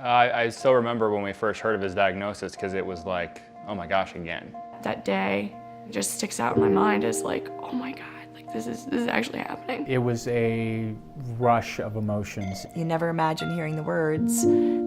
I still remember when we first heard of his diagnosis because it was like, oh my gosh, again. That day just sticks out in my mind as like, oh my God, like this is actually happening. It was a rush of emotions. You never imagine hearing the words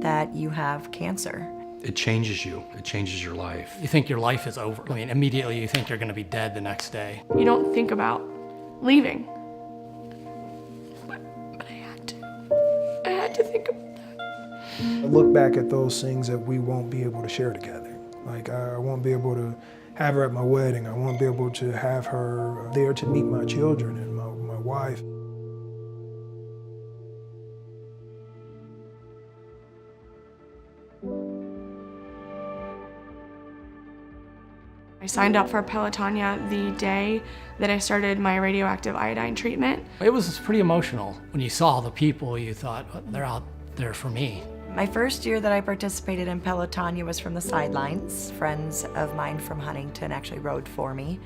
that you have cancer. It changes you. It changes your life. You think your life is over. I mean, immediately you think you're going to be dead the next day. You don't think about leaving. But I had to. I had to think about that. I look back at those things that we won't be able to share together. Like I won't be able to have her at my wedding. I won't be able to have her there to meet my children and my wife. I signed up for Pelotonia the day that I started my radioactive iodine treatment. It was pretty emotional. When you saw the people, you thought, oh, they're out there for me. My first year that I participated in Pelotonia was from the sidelines. Friends of mine from Huntington actually rode for me.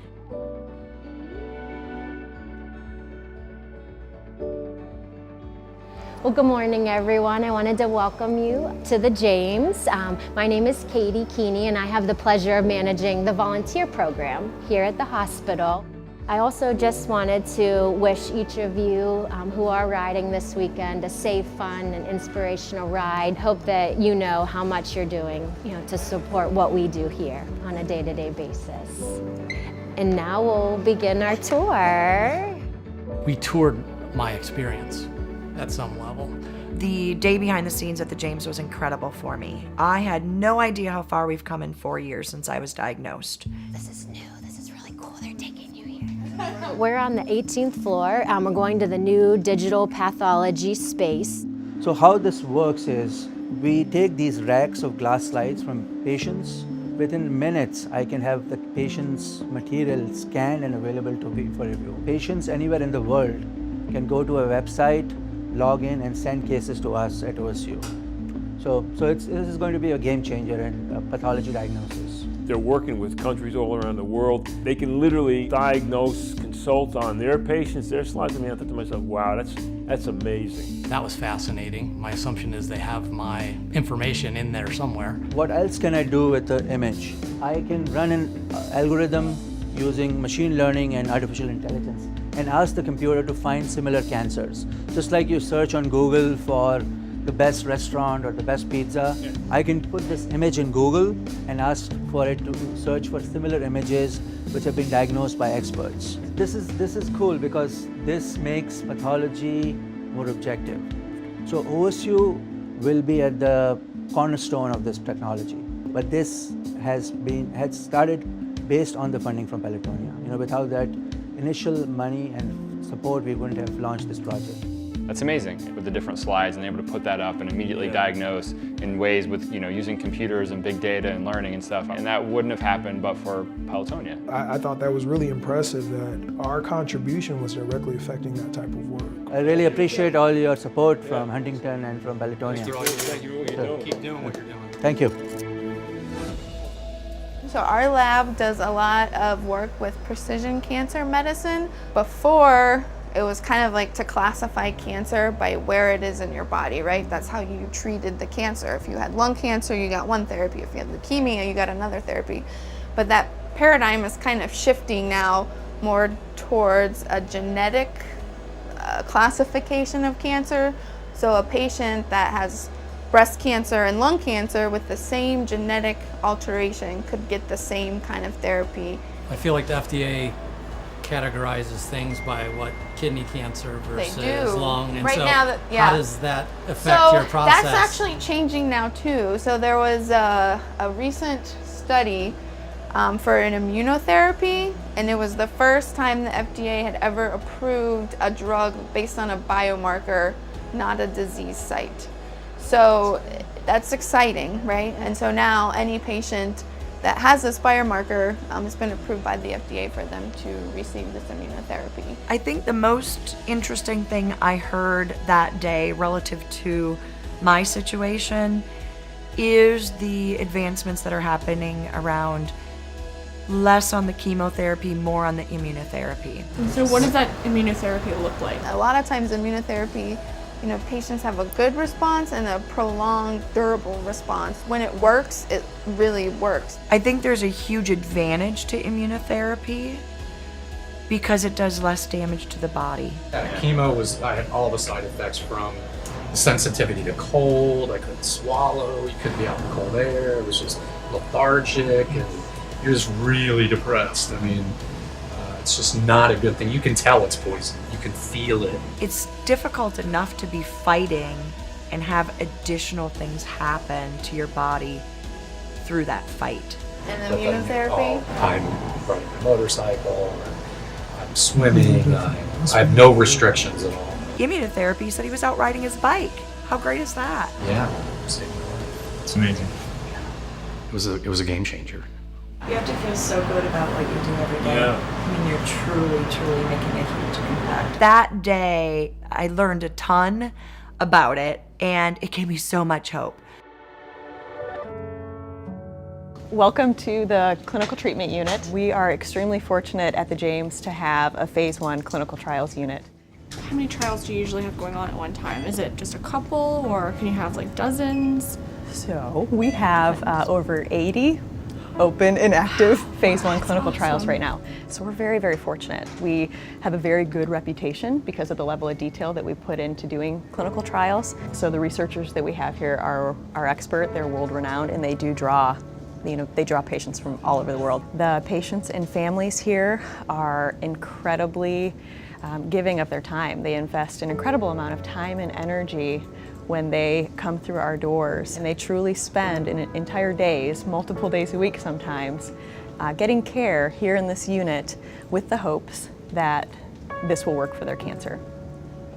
Well, good morning, everyone. I wanted to welcome you to the James. My name is Katie Keeney, and I have the pleasure of managing the volunteer program here at the hospital. I also just wanted to wish each of you who are riding this weekend a safe, fun, and inspirational ride. Hope that you know how much you're doing, to support what we do here on a day-to-day basis. And now we'll begin our tour. We toured my experience at some level. The day behind the scenes at the James was incredible for me. I had no idea how far we've come in 4 years since I was diagnosed. This is new. This is really cool. They're taking you here. We're on the 18th floor. We're going to the new digital pathology space. So how this works is we take these racks of glass slides from patients. Within minutes, I can have the patient's material scanned and available to be for review. Patients anywhere in the world can go to a website, log in and send cases to us at OSU. So this is going to be a game changer in pathology diagnosis. They're working with countries all around the world. They can literally diagnose, consult on their patients, their slides. I mean, I thought to myself, wow, that's amazing. That was fascinating. My assumption is they have my information in there somewhere. What else can I do with the image? I can run an algorithm using machine learning and artificial intelligence and ask the computer to find similar cancers. Just like you search on Google for the best restaurant or the best pizza, I can put this image in Google and ask for it to search for similar images which have been diagnosed by experts. This is cool because this makes pathology more objective. So OSU will be at the cornerstone of this technology, but this had started based on the funding from Pelotonia. Without that initial money and support, we wouldn't have launched this project. That's amazing with the different slides and able to put that up and immediately diagnose in ways with using computers and big data and learning and stuff. And that wouldn't have happened but for Pelotonia. I thought that was really impressive that our contribution was directly affecting that type of work. I really appreciate all your support from Huntington and from Pelotonia. Thank you for what you're doing. Keep doing what you're doing. Thank you. So our lab does a lot of work with precision cancer medicine. Before, it was kind of like to classify cancer by where it is in your body, right? That's how you treated the cancer. If you had lung cancer, you got one therapy. If you had leukemia, you got another therapy. But that paradigm is kind of shifting now more towards a genetic classification of cancer. So a patient that has breast cancer and lung cancer with the same genetic alteration could get the same kind of therapy. I feel like the FDA categorizes things by what kidney cancer versus lung, and right so now how does that affect your process? That's actually changing now too. So there was a recent study for an immunotherapy, and it was the first time the FDA had ever approved a drug based on a biomarker, not a disease site. So that's exciting, right? And so now any patient that has this biomarker has been approved by the FDA for them to receive this immunotherapy. I think the most interesting thing I heard that day relative to my situation is the advancements that are happening around less on the chemotherapy, more on the immunotherapy. So what does that immunotherapy look like? A lot of times immunotherapy patients have a good response and a prolonged, durable response. When it works, it really works. I think there's a huge advantage to immunotherapy because it does less damage to the body. Chemo I had all the side effects from sensitivity to cold, I couldn't swallow, you couldn't be out in the cold air, it was just lethargic, and you're just really depressed. I mean, it's just not a good thing. You can tell it's poison. You can feel it. It's difficult enough to be fighting and have additional things happen to your body through that fight. And immunotherapy? I'm riding my motorcycle, I'm swimming, I have no restrictions at all. Immunotherapy, he said he was out riding his bike. How great is that? Yeah, saved my life. It's amazing. It was a game changer. You have to feel so good about what you do every day. Yeah. I mean, you're truly making a huge impact. That day, I learned a ton about it, and it gave me so much hope. Welcome to the clinical treatment unit. We are extremely fortunate at the James to have a phase 1 clinical trials unit. How many trials do you usually have going on at one time? Is it just a couple, or can you have like dozens? So we have over 80 open and active phase 1 clinical trials right now. So we're very, very fortunate. We have a very good reputation because of the level of detail that we put into doing clinical trials. So the researchers that we have here are expert, they're world renowned, and they do draw they draw patients from all over the world. The patients and families here are incredibly giving of their time. They invest an incredible amount of time and energy when they come through our doors, and they truly spend entire days, multiple days a week sometimes, getting care here in this unit with the hopes that this will work for their cancer.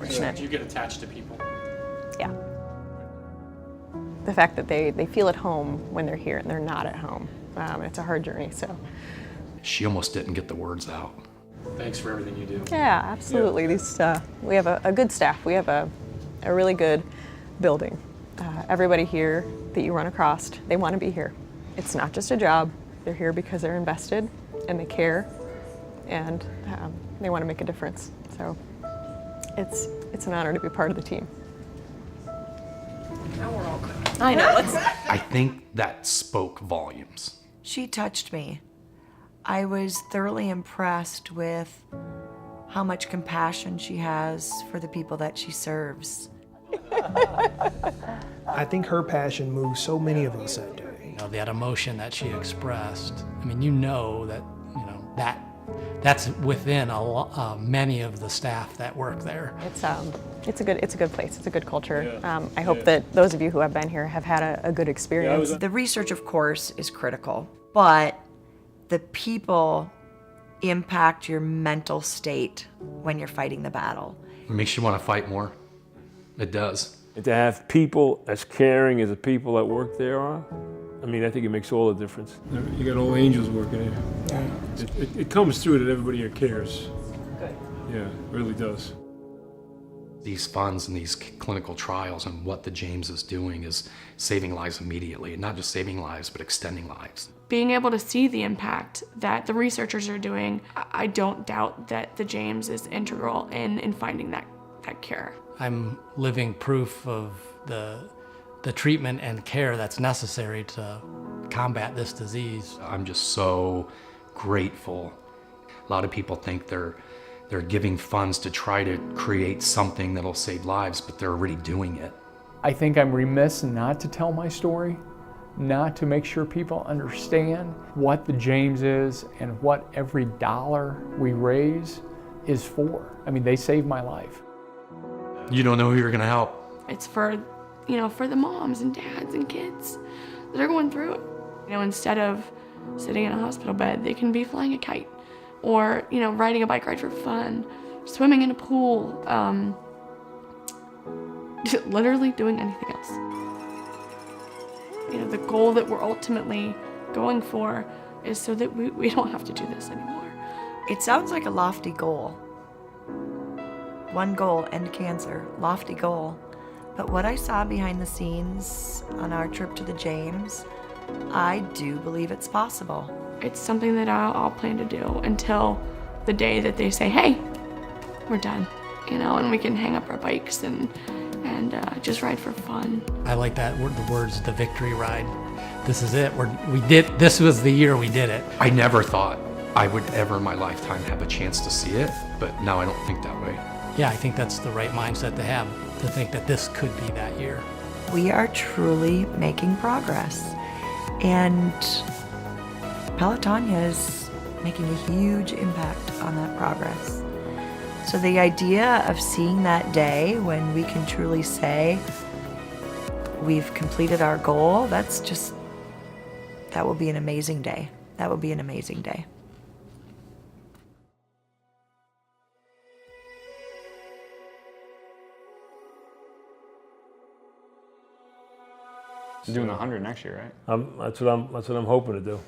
Do you get attached to people? Yeah. The fact that they feel at home when they're here and they're not at home. It's a hard journey, so. She almost didn't get the words out. Thanks for everything you do. Yeah, absolutely. Yeah. We have a good staff. We have a really good building. Everybody here that you run across, they want to be here. It's not just a job. They're here because they're invested and they care, and they want to make a difference. So it's an honor to be part of the team. Now we're all good. I know. I think that spoke volumes. She touched me. I was thoroughly impressed with how much compassion she has for the people that she serves. I think her passion moved so many of us that day. That emotion that she expressed. I mean, that's within many of the staff that work there. It's a good place. It's a good culture. I hope that those of you who have been here have had a good experience. The research, of course, is critical, but the people impact your mental state when you're fighting the battle. It makes you want to fight more. It does. And to have people as caring as the people that work there are, I mean, I think it makes all the difference. You got all angels working here. Yeah. It comes through that everybody here cares. Good. Yeah, it really does. These funds and these clinical trials and what the James is doing is saving lives immediately. And not just saving lives, but extending lives. Being able to see the impact that the researchers are doing, I don't doubt that the James is integral in finding that cure. I'm living proof of the treatment and care that's necessary to combat this disease. I'm just so grateful. A lot of people think they're giving funds to try to create something that'll save lives, but they're already doing it. I think I'm remiss not to tell my story, not to make sure people understand what the James is and what every dollar we raise is for. I mean, they saved my life. You don't know who you're gonna help. It's for the moms and dads and kids that are going through it. Instead of sitting in a hospital bed, they can be flying a kite or, riding a bike ride for fun, swimming in a pool, literally doing anything else. The goal that we're ultimately going for is so that we don't have to do this anymore. It sounds like a lofty goal. One goal, end cancer, lofty goal. But what I saw behind the scenes on our trip to the James, I do believe it's possible. It's something that I'll plan to do until the day that they say, hey, we're done, and we can hang up our bikes and and just ride for fun. I like that word, the words, the victory ride. This is it. This was the year we did it. I never thought I would ever in my lifetime have a chance to see it, but now I don't think that way. Yeah, I think that's the right mindset to have, to think that this could be that year. We are truly making progress. And Pelotonia is making a huge impact on that progress. So the idea of seeing that day when we can truly say we've completed our goal, that will be an amazing day. That will be an amazing day. You're doing the 100 next year, right? That's what I'm hoping to do.